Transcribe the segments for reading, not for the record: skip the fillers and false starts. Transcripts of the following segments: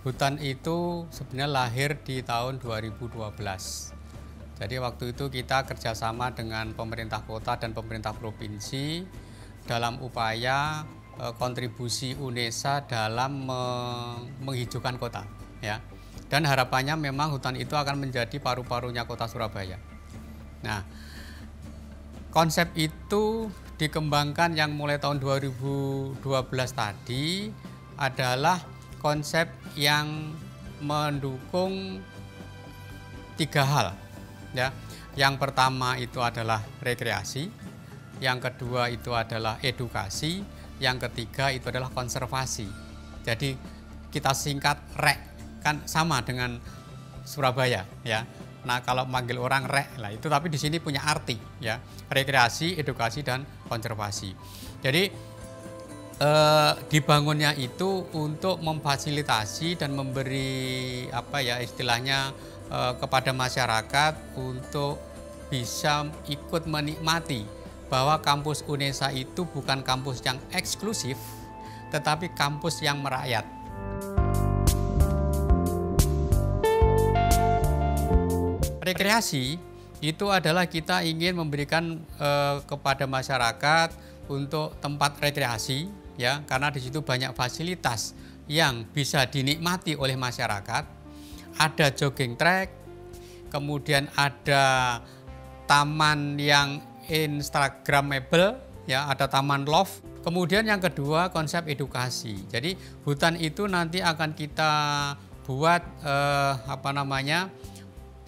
hutan itu sebenarnya lahir di tahun 2012. Jadi waktu itu kita kerjasama dengan pemerintah kota dan pemerintah provinsi dalam upaya kontribusi UNESA dalam menghijaukan kota, ya. Dan harapannya memang hutan itu akan menjadi paru-parunya kota Surabaya. Nah, konsep itu dikembangkan yang mulai tahun 2012 tadi adalah konsep yang mendukung 3 hal, ya. Yang pertama itu adalah rekreasi, yang kedua itu adalah edukasi, yang ketiga itu adalah konservasi. Jadi kita singkat REK, kan sama dengan Surabaya, ya. Nah, kalau manggil orang REK lah itu, tapi di sini punya arti, ya. Rekreasi, edukasi, dan konservasi. Jadi dibangunnya itu untuk memfasilitasi dan memberi istilahnya kepada masyarakat untuk bisa ikut menikmati bahwa kampus UNESA itu bukan kampus yang eksklusif, tetapi kampus yang merakyat. Rekreasi itu adalah kita ingin memberikan kepada masyarakat untuk tempat rekreasi, ya, karena di situ banyak fasilitas yang bisa dinikmati oleh masyarakat. Ada jogging track, kemudian ada taman yang instagramable, ya, ada taman love. Kemudian yang kedua konsep edukasi. Jadi hutan itu nanti akan kita buat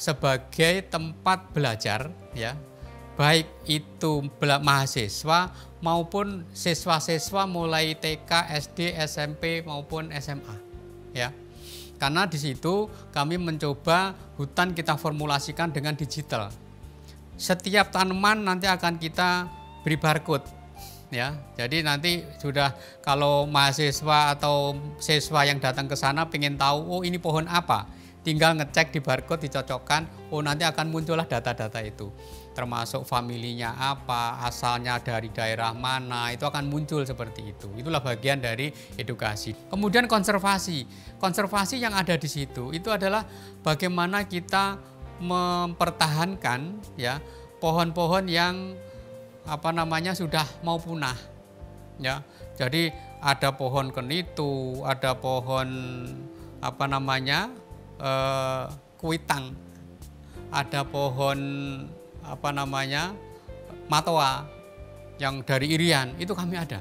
sebagai tempat belajar, ya, baik itu mahasiswa maupun siswa-siswa mulai TK, SD, SMP maupun SMA, ya. Karena di situ kami mencoba hutan kita formulasikan dengan digital. Setiap tanaman nanti akan kita beri barcode, ya. Jadi nanti sudah kalau mahasiswa atau siswa yang datang ke sana pengen tahu, oh ini pohon apa, tinggal ngecek di barcode, dicocokkan, oh nanti akan muncullah data-data itu. Termasuk familinya apa, asalnya dari daerah mana, itu akan muncul seperti itu. Itulah bagian dari edukasi. Kemudian konservasi. Konservasi yang ada di situ itu adalah bagaimana kita mempertahankan, ya, pohon-pohon yang sudah mau punah, ya. Jadi ada pohon kenitu, ada pohon kuitang, ada pohon matoa yang dari Irian, itu kami ada,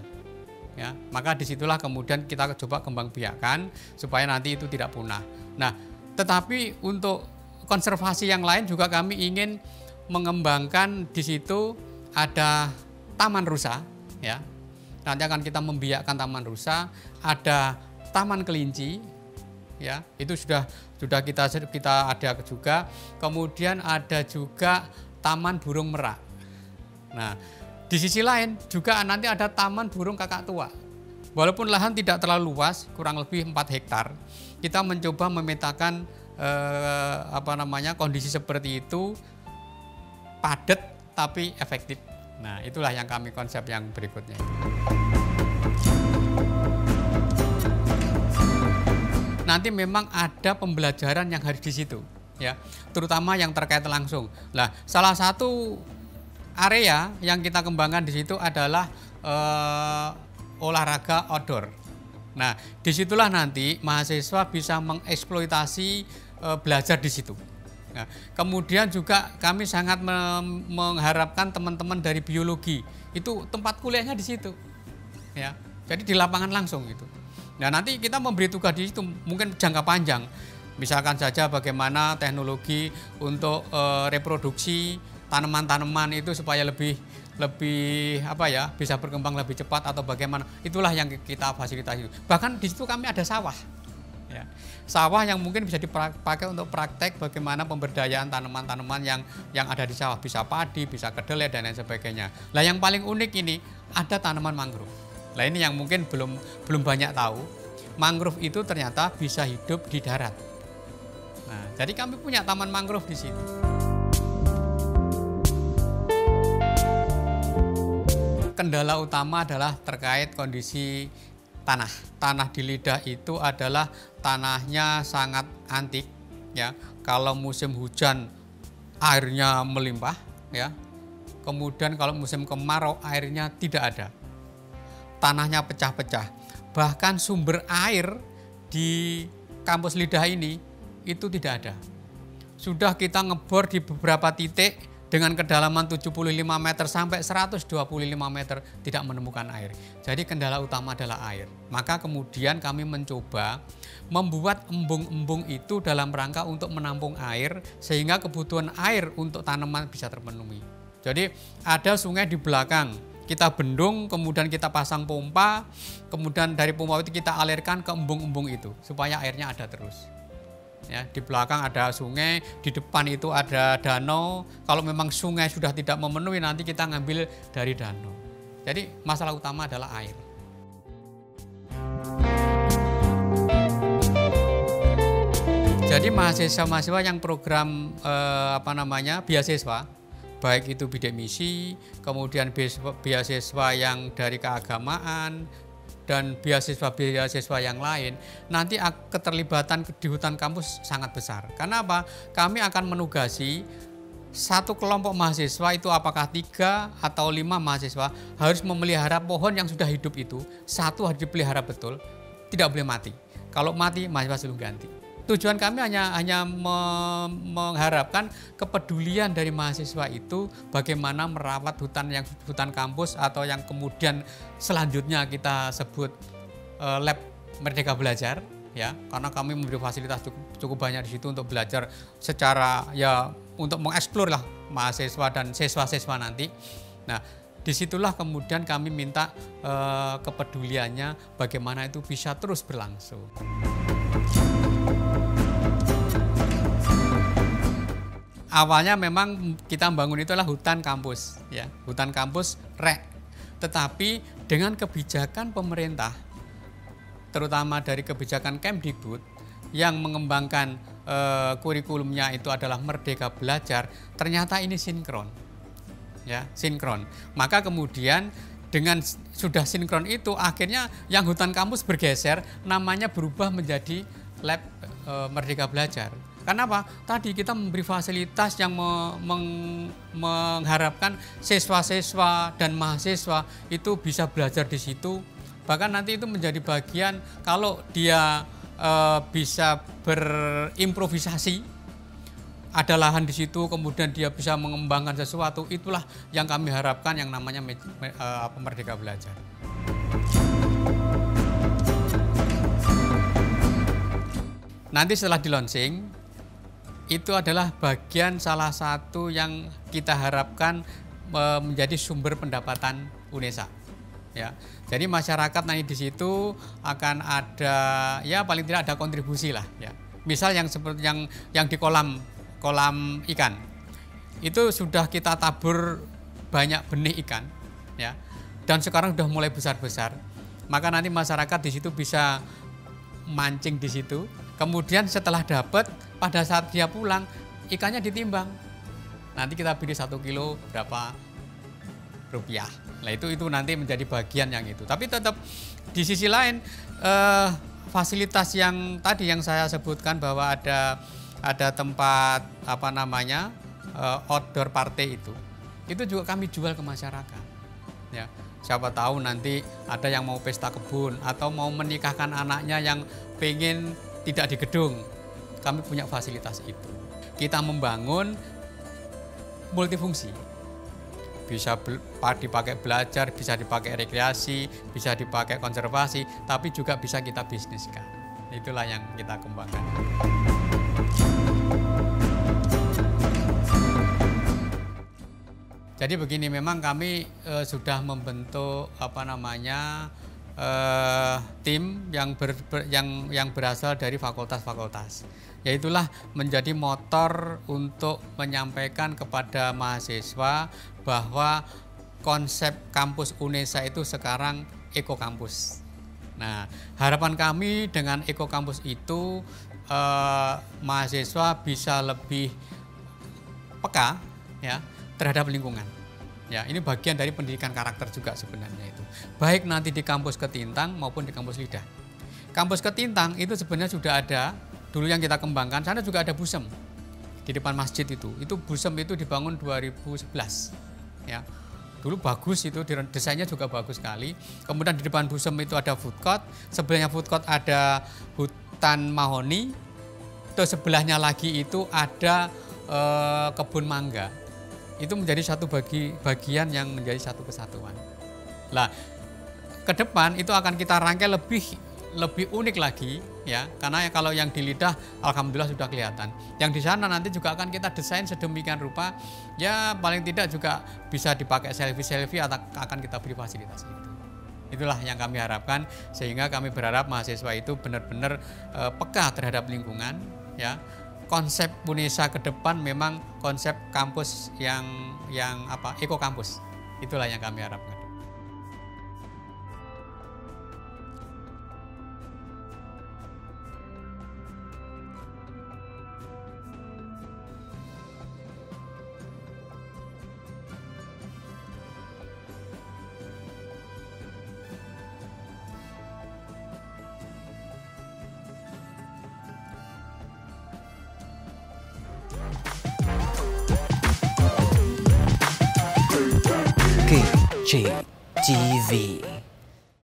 ya. Maka disitulah kemudian kita coba kembang biakan supaya nanti itu tidak punah. Nah, tetapi untuk konservasi yang lain juga kami ingin mengembangkan. Di situ ada taman rusa, ya. Nanti akan kita membiakkan taman rusa, ada taman kelinci, ya. Itu sudah kita ada juga. Kemudian ada juga taman burung merak. Nah, di sisi lain juga nanti ada taman burung kakak tua. Walaupun lahan tidak terlalu luas, kurang lebih 4 hektar, kita mencoba memetakan kondisi seperti itu, padat tapi efektif. Nah, itulah yang kami konsep yang berikutnya. Nanti memang ada pembelajaran yang harus di situ, ya, terutama yang terkait langsung. Nah, salah satu area yang kita kembangkan di situ adalah olahraga outdoor. Nah, disitulah nanti mahasiswa bisa mengeksploitasi belajar di situ. Nah, kemudian juga kami sangat mengharapkan teman-teman dari biologi itu tempat kuliahnya di situ, ya. Jadi di lapangan langsung gitu. Nah, nanti kita memberi tugas di situ mungkin jangka panjang. Misalkan saja bagaimana teknologi untuk reproduksi tanaman-tanaman itu supaya lebih bisa berkembang lebih cepat atau bagaimana. Itulah yang kita fasilitasi. Bahkan di situ kami ada sawah, ya. Sawah yang mungkin bisa dipakai untuk praktek bagaimana pemberdayaan tanaman-tanaman yang ada di sawah, bisa padi, bisa kedelai dan lain sebagainya. Nah, yang paling unik ini ada tanaman mangrove. Nah, ini yang mungkin belum banyak tahu. Mangrove itu ternyata bisa hidup di darat. Nah, jadi kami punya taman mangrove di sini. Kendala utama adalah terkait kondisi Tanah di Lidah itu adalah tanahnya sangat antik ya. Kalau musim hujan airnya melimpah ya. Kemudian kalau musim kemarau airnya tidak ada. Tanahnya pecah-pecah. Bahkan sumber air di kampus Lidah ini itu tidak ada. Sudah kita ngebor di beberapa titik dengan kedalaman 75 meter sampai 125 meter tidak menemukan air. Jadi kendala utama adalah air. Maka kemudian kami mencoba membuat embung-embung itu dalam rangka untuk menampung air sehingga kebutuhan air untuk tanaman bisa terpenuhi. Jadi ada sungai di belakang, kita bendung, kemudian kita pasang pompa, kemudian dari pompa itu kita alirkan ke embung-embung itu supaya airnya ada terus. Ya, di belakang ada sungai, di depan itu ada danau. Kalau memang sungai sudah tidak memenuhi, nanti kita ngambil dari danau. Jadi masalah utama adalah air. Jadi mahasiswa-mahasiswa yang program beasiswa, baik itu bidik misi, kemudian beasiswa yang dari keagamaan, dan beasiswa-beasiswa yang lain, nanti keterlibatan di hutan kampus sangat besar. Karena apa? Kami akan menugasi satu kelompok mahasiswa itu apakah 3 atau 5 mahasiswa harus memelihara pohon yang sudah hidup itu. Satu harus dipelihara betul, tidak boleh mati. Kalau mati, mahasiswa suruh ganti. Tujuan kami hanya mengharapkan kepedulian dari mahasiswa itu bagaimana merawat hutan kampus atau yang kemudian selanjutnya kita sebut lab Merdeka Belajar ya, karena kami memberi fasilitas cukup banyak di situ untuk belajar secara ya untuk mengeksplor lah mahasiswa dan siswa-siswa nanti. Nah, disitulah kemudian kami minta kepeduliannya bagaimana itu bisa terus berlangsung. Awalnya memang kita membangun itu adalah hutan kampus, ya, hutan kampus rek. Tetapi dengan kebijakan pemerintah, terutama dari kebijakan Kemdikbud yang mengembangkan kurikulumnya itu adalah Merdeka Belajar, ternyata ini sinkron, ya, sinkron. Maka kemudian dengan sudah sinkron itu akhirnya yang hutan kampus bergeser, namanya berubah menjadi lab Merdeka Belajar. Karena apa? Tadi kita memberi fasilitas yang mengharapkan siswa-siswa dan mahasiswa itu bisa belajar di situ. Bahkan nanti itu menjadi bagian kalau dia bisa berimprovisasi, ada lahan di situ, kemudian dia bisa mengembangkan sesuatu. Itulah yang kami harapkan yang namanya Merdeka Belajar. Nanti setelah di launching, itu adalah bagian salah satu yang kita harapkan menjadi sumber pendapatan UNESA. Ya, jadi masyarakat nanti di situ akan ada, ya paling tidak ada kontribusi lah. Ya, misal yang seperti yang di kolam ikan, itu sudah kita tabur banyak benih ikan, ya, dan sekarang sudah mulai besar-besar. Maka nanti masyarakat di situ bisa mancing di situ. Kemudian setelah dapat, pada saat dia pulang, ikannya ditimbang. Nanti kita pilih 1 kilo berapa rupiah. Nah itu nanti menjadi bagian yang itu. Tapi tetap di sisi lain, fasilitas yang tadi yang saya sebutkan bahwa ada tempat outdoor party itu juga kami jual ke masyarakat. Ya, siapa tahu nanti ada yang mau pesta kebun atau mau menikahkan anaknya yang pengen tidak di gedung, kami punya fasilitas itu. Kita membangun multifungsi, bisa dipakai belajar, bisa dipakai rekreasi, bisa dipakai konservasi, tapi juga bisa kita bisniskan. Itulah yang kita kembangkan. Jadi begini, memang kami sudah membentuk tim yang berasal dari fakultas-fakultas. Yaitulah menjadi motor untuk menyampaikan kepada mahasiswa bahwa konsep kampus UNESA itu sekarang ekokampus. Nah, harapan kami dengan ekokampus itu mahasiswa bisa lebih peka ya terhadap lingkungan. Ya, ini bagian dari pendidikan karakter juga sebenarnya itu. Baik nanti di kampus Ketintang maupun di kampus Lidah. Kampus Ketintang itu sebenarnya sudah ada, dulu yang kita kembangkan, sana juga ada busem. Di depan masjid itu busem itu dibangun 2011. Ya. Dulu bagus itu, desainnya juga bagus sekali. Kemudian di depan busem itu ada food court, sebelahnya food court ada hutan mahoni, terus sebelahnya lagi itu ada kebun mangga. Itu menjadi satu bagian yang menjadi satu kesatuan. Nah, ke depan itu akan kita rangkai lebih unik lagi ya, karena kalau yang di Lidah alhamdulillah sudah kelihatan. Yang di sana nanti juga akan kita desain sedemikian rupa ya, paling tidak juga bisa dipakai selfie atau akan kita beri fasilitas itu. Itulah yang kami harapkan, sehingga kami berharap mahasiswa itu benar-benar peka terhadap lingkungan ya. Konsep UNESA ke depan memang konsep kampus yang eko kampus. Itulah yang kami harapkan. KJ TV.